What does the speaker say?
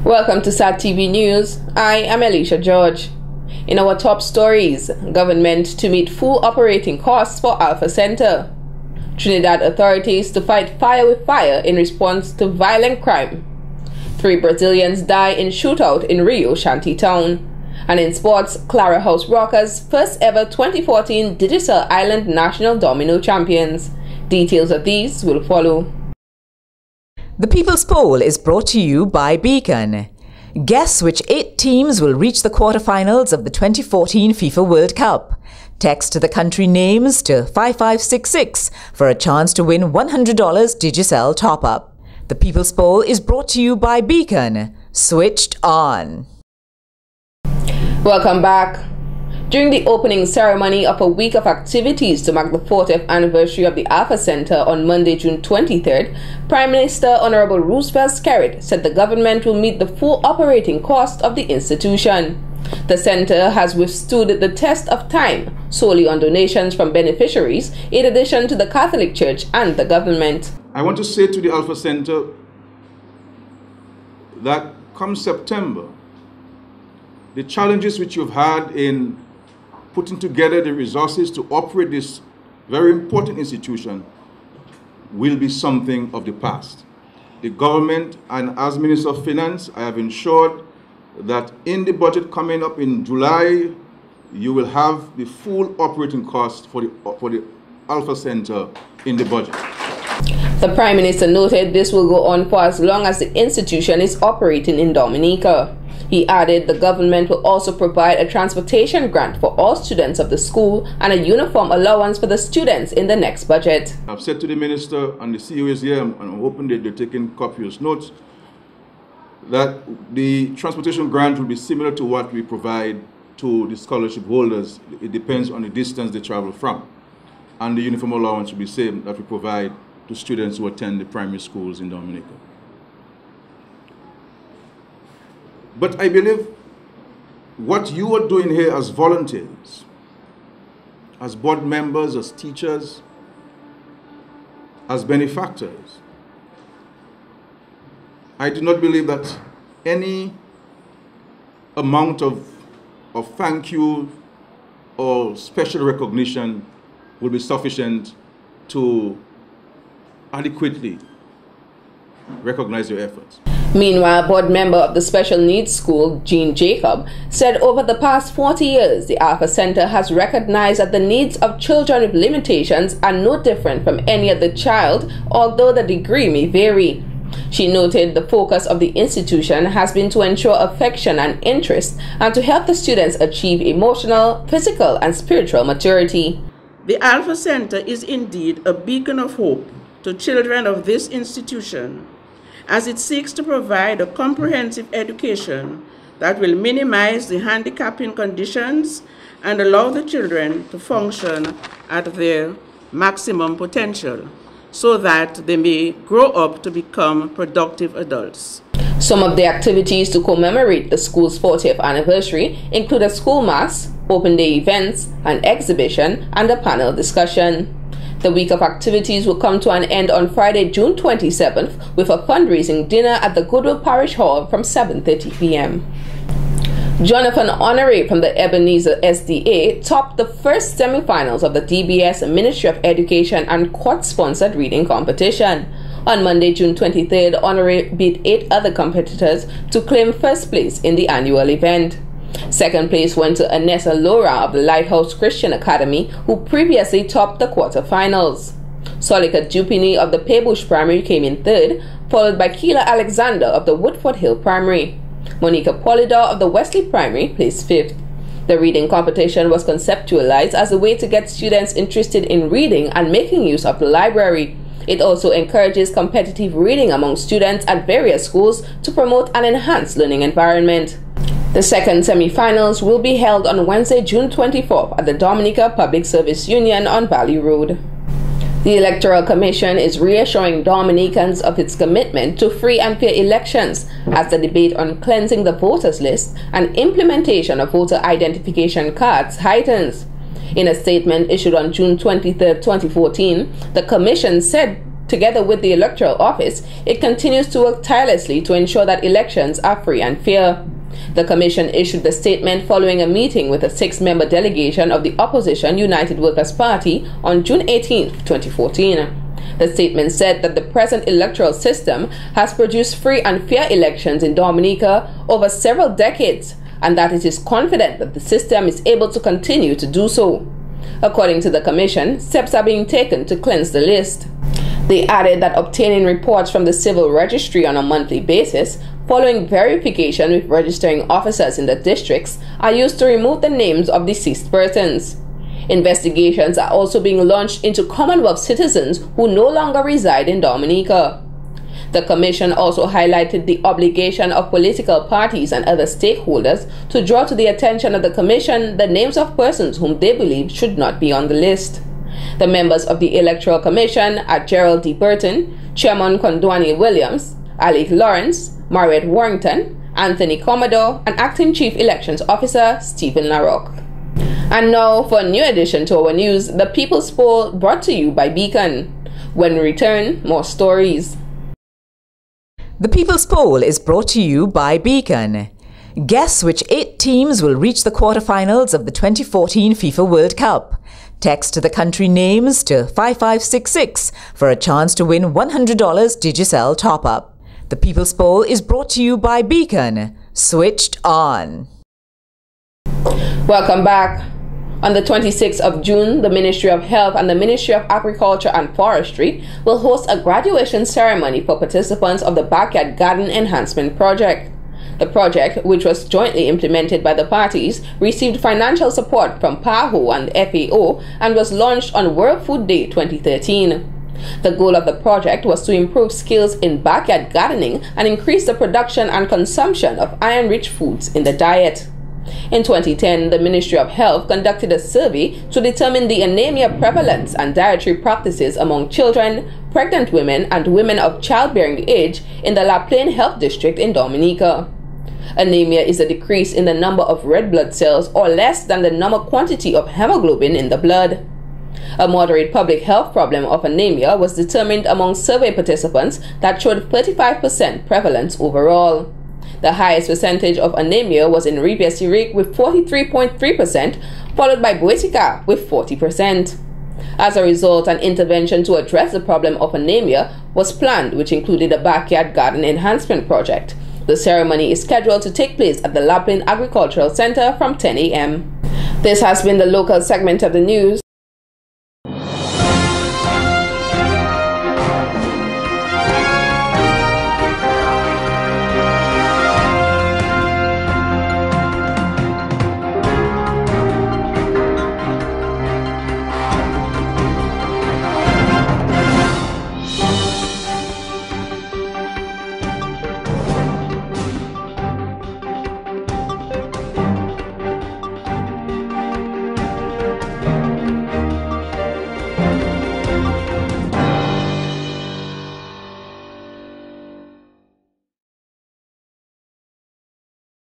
Welcome to SAT TV News. I am Alicia George. In our top stories, government to meet full operating costs for Alpha Center. Trinidad authorities to fight fire with fire in response to violent crime. 3 Brazilians die in shootout in Rio Shantytown. And in sports, Clara House Rockers first ever 2014 Digital Island National Domino Champions. Details of these will follow. The People's Poll is brought to you by Beacon. Guess which 8 teams will reach the quarterfinals of the 2014 FIFA World Cup. Text the country names to 5566 for a chance to win $100 Digicel top-up. The People's Poll is brought to you by Beacon. Switched on. Welcome back. During the opening ceremony of a week of activities to mark the 40th anniversary of the Alpha Center on Monday, June 23rd, Prime Minister Honorable Roosevelt Skerrit said the government will meet the full operating cost of the institution. The center has withstood the test of time solely on donations from beneficiaries, in addition to the Catholic Church and the government. I want to say to the Alpha Center that come September, the challenges which you've had in putting together the resources to operate this very important institution will be something of the past. The government, and as Minister of Finance, I have ensured that in the budget coming up in July, you will have the full operating cost for the Alpha Center in the budget. The Prime Minister noted this will go on for as long as the institution is operating in Dominica. He added the government will also provide a transportation grant for all students of the school and a uniform allowance for the students in the next budget. I've said to the Minister, and the CEO is here, and I'm hoping that they're taking copious notes, that the transportation grant will be similar to what we provide to the scholarship holders. It depends on the distance they travel from. And the uniform allowance will be the same that we provide to students who attend the primary schools in Dominica. But I believe what you are doing here as volunteers, as board members, as teachers, as benefactors, I do not believe that any amount of thank you or special recognition will be sufficient to adequately recognize your efforts. Meanwhile, board member of the Special Needs School, Jean Jacob, said over the past 40 years, the Alpha Center has recognized that the needs of children with limitations are no different from any other child, although the degree may vary. She noted the focus of the institution has been to ensure affection and interest and to help the students achieve emotional, physical, and spiritual maturity. The Alpha Center is indeed a beacon of hope to children of this institution, as it seeks to provide a comprehensive education that will minimize the handicapping conditions and allow the children to function at their maximum potential so that they may grow up to become productive adults. Some of the activities to commemorate the school's 40th anniversary include a school mass, open day events, an exhibition, and a panel discussion. The week of activities will come to an end on Friday, June 27th with a fundraising dinner at the Goodwill Parish Hall from 7:30 p.m. Jonathan Honore from the Ebenezer SDA topped the first semi-finals of the DBS Ministry of Education and court-sponsored reading competition. On Monday, June 23rd, Honore beat 8 other competitors to claim first place in the annual event. Second place went to Anessa Laura of the Lighthouse Christian Academy, who previously topped the quarterfinals. Solika Jupini of the Paybush Primary came in third, followed by Keela Alexander of the Woodford Hill Primary. Monica Polidor of the Wesley Primary placed fifth. The reading competition was conceptualized as a way to get students interested in reading and making use of the library. It also encourages competitive reading among students at various schools to promote an enhanced learning environment. The second semi-finals will be held on Wednesday, June 24th at the Dominica Public Service Union on Valley Road. The Electoral Commission is reassuring Dominicans of its commitment to free and fair elections as the debate on cleansing the voters list and implementation of voter identification cards heightens. In a statement issued on June 23, 2014, the Commission said together with the Electoral Office, it continues to work tirelessly to ensure that elections are free and fair. The Commission issued the statement following a meeting with a 6-member delegation of the opposition United Workers' Party on June 18, 2014. The statement said that the present electoral system has produced free and fair elections in Dominica over several decades, and that it is confident that the system is able to continue to do so. According to the Commission, steps are being taken to cleanse the list. They added that obtaining reports from the civil registry on a monthly basis, following verification with registering officers in the districts, are used to remove the names of deceased persons. Investigations are also being launched into Commonwealth citizens who no longer reside in Dominica. The Commission also highlighted the obligation of political parties and other stakeholders to draw to the attention of the Commission the names of persons whom they believe should not be on the list. The members of the Electoral Commission are Gerald D. Burton, Chairman Kondwani Williams, Alec Lawrence, Mariette Warrington, Anthony Commodore, and Acting Chief Elections Officer Stephen Larocque. And now for a new addition to our news, the People's Poll, brought to you by Beacon. When we return, more stories. The People's Poll is brought to you by Beacon. Guess which 8 teams will reach the quarterfinals of the 2014 FIFA World Cup. Text the country names to 5566 for a chance to win $100 Digicel top-up. The People's Poll is brought to you by Beacon. Switched on. Welcome back. On the 26th of June, the Ministry of Health and the Ministry of Agriculture and Forestry will host a graduation ceremony for participants of the Backyard Garden Enhancement Project. The project, which was jointly implemented by the parties, received financial support from PAHO and FAO and was launched on World Food Day 2013. The goal of the project was to improve skills in backyard gardening and increase the production and consumption of iron-rich foods in the diet. In 2010, the Ministry of Health conducted a survey to determine the anemia prevalence and dietary practices among children, pregnant women, and women of childbearing age in the La Plaine Health District in Dominica. Anemia is a decrease in the number of red blood cells or less than the normal quantity of hemoglobin in the blood. A moderate public health problem of anemia was determined among survey participants that showed 35% prevalence overall. The highest percentage of anemia was in Rivière-Sirik with 43.3%, followed by Boetica with 40%. As a result, an intervention to address the problem of anemia was planned, which included a backyard garden enhancement project. The ceremony is scheduled to take place at the La Plaine Agricultural Center from 10 a.m. This has been the local segment of the news.